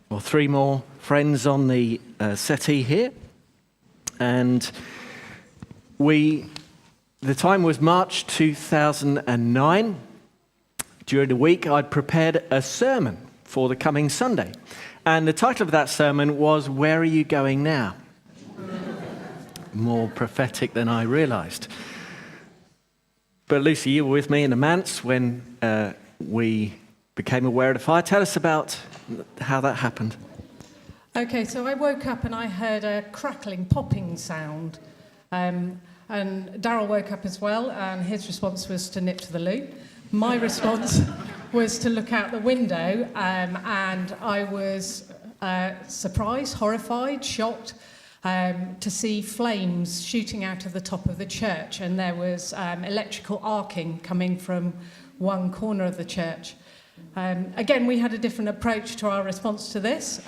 or three more friends on the settee here. And the time was March 2009. During the week, I'd prepared a sermon for the coming Sunday. And the title of that sermon was, "Where Are You Going Now?" More prophetic than I realised. But Lucy, you were with me in the manse when we became aware of the fire. Tell us about how that happened. Okay, so I woke up and I heard a crackling, popping sound. And Darrell woke up as well, and his response was to nip to the loo. My response was to look out the window, and I was surprised, horrified, shocked to see flames shooting out of the top of the church, and there was electrical arcing coming from one corner of the church. Again, we had a different approach to our response to this.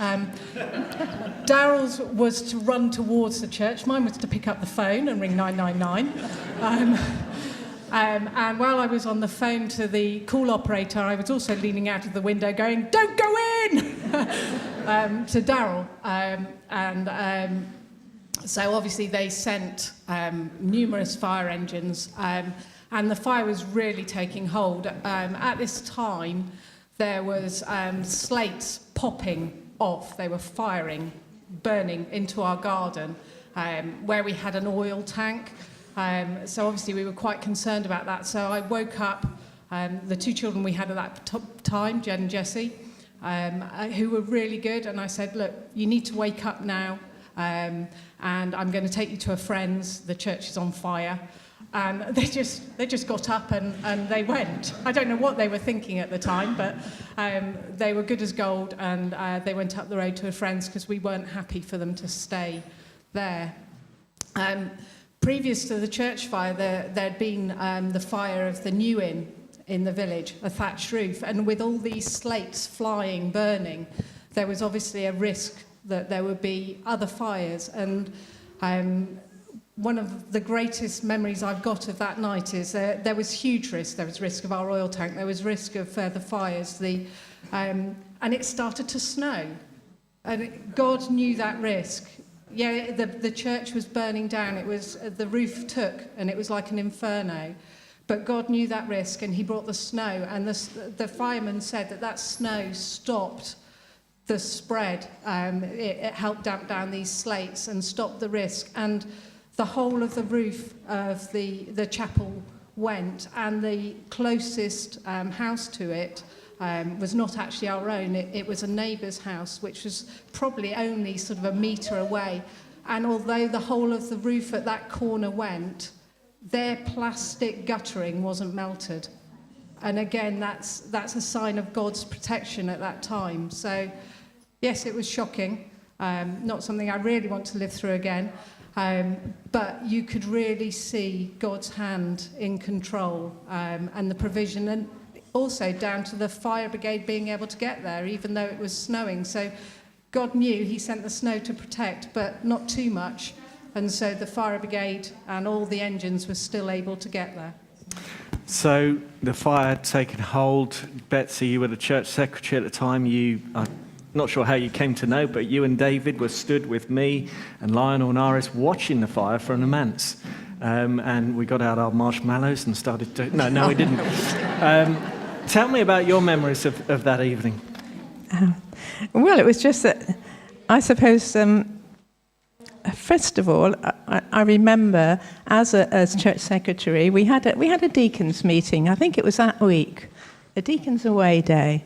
Darrell's was to run towards the church. Mine was to pick up the phone and ring 999. And while I was on the phone to the call operator, I was also leaning out of the window going, "Don't go in!" to Darrell. So obviously they sent numerous fire engines, and the fire was really taking hold. At this time, there was slates popping off. They were firing, burning into our garden, where we had an oil tank. So obviously we were quite concerned about that. So I woke up the two children we had at that time, Jed and Jessie, who were really good. And I said, "Look, you need to wake up now. And I'm going to take you to a friend's. The church is on fire." And they just got up and they went. I don't know what they were thinking at the time, but they were good as gold, and they went up the road to a friend's because we weren't happy for them to stay there. Previous to the church fire, there'd been the fire of the New Inn in the village, a thatched roof, and with all these slates flying, burning, there was obviously a risk that there would be other fires. And one of the greatest memories I've got of that night is there was huge risk. There was risk of our oil tank. There was risk of further fires. And it started to snow. And God knew that risk. Yeah, the church was burning down. It was the roof took, and it was like an inferno. But God knew that risk, and he brought the snow. And the fireman said that snow stopped the spread. It helped damp down these slates and stop the risk. And the whole of the roof of the chapel went, and the closest house to it was not actually our own. It was a neighbour's house, which was probably only sort of a metre away. And although the whole of the roof at that corner went, their plastic guttering wasn't melted. And again, that's a sign of God's protection at that time. So, yes, it was shocking. Not something I really want to live through again. But you could really see God's hand in control, and the provision, and also down to the fire brigade being able to get there, even though it was snowing. So God knew, he sent the snow to protect, but not too much. And so the fire brigade and all the engines were still able to get there. So the fire had taken hold. Betsy, you were the church secretary at the time. I'm not sure how you came to know, but you and David were stood with me and Lionel and Iris watching the fire from the manse. And we got out our marshmallows and started to... No, we didn't. Tell me about your memories of that evening. Well, it was just that, I suppose, first of all, I remember as church secretary, we had a deacons meeting. I think it was that week, a deacons away day,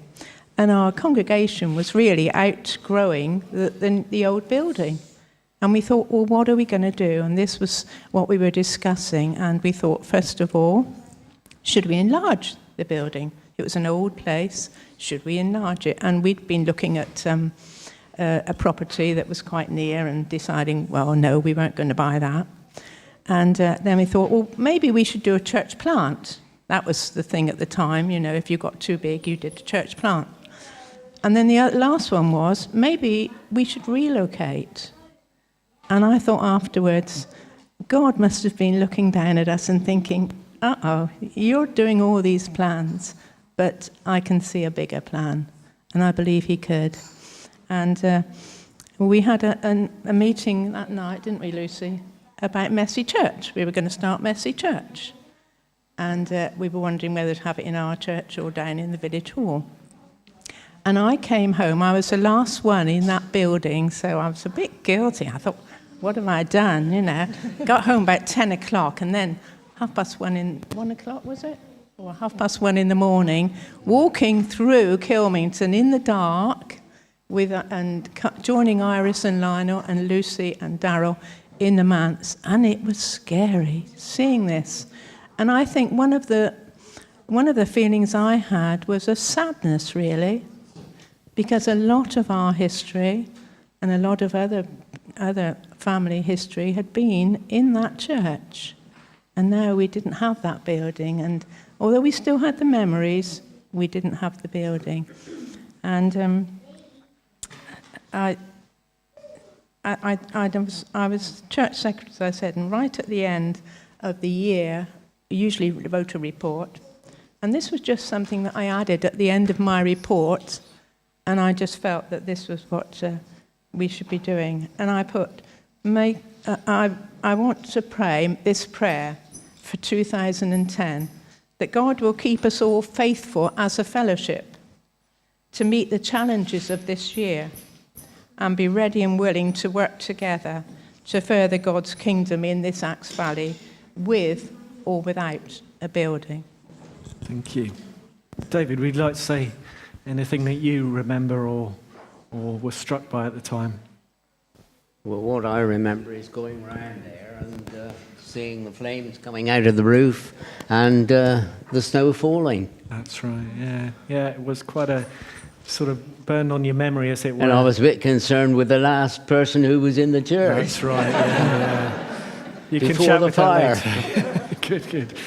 and our congregation was really outgrowing the old building. And we thought, well, what are we going to do? And this was what we were discussing. And we thought, first of all, should we enlarge the building? It was an old place. Should we enlarge it? And we'd been looking at a property that was quite near and deciding, well, no, we weren't going to buy that. And then we thought, well, maybe we should do a church plant. That was the thing at the time, if you got too big, you did a church plant. And then the last one was, maybe we should relocate. And I thought afterwards, God must have been looking down at us and thinking, you're doing all these plans, but I can see a bigger plan. And I believe he could. And we had a meeting that night, didn't we, Lucy, about Messy Church. We were going to start Messy Church. And we were wondering whether to have it in our church or down in the village hall. And I came home. I was the last one in that building, so I was a bit guilty. I thought, what have I done, you know? Got home about 10 o'clock, and then 1 o'clock, was it? Or 1:30 in the morning, walking through Kilmington in the dark, joining Iris and Lionel and Lucy and Darrell in the manse. And it was scary, seeing this. And I think one of the feelings I had was a sadness, really, because a lot of our history and a lot of other family history had been in that church. And now we didn't have that building. And although we still had the memories, we didn't have the building. And I was church secretary, as I said, and right at the end of the year, we usually wrote a report. And this was just something that I added at the end of my report, and I just felt that this was what we should be doing. And I put, I want to pray this prayer for 2010, that God will keep us all faithful as a fellowship to meet the challenges of this year and be ready and willing to work together to further God's kingdom in this Axe Valley with or without a building. Thank you. David, would you like to say anything that you remember or were struck by at the time? Well, what I remember is going round there and seeing the flames coming out of the roof and the snow falling. That's right, yeah. Yeah, it was quite a sort of burned on your memory, as it were. And I was a bit concerned with the last person who was in the church. That's right, yeah. You can Before chat the with her fire. later. Good.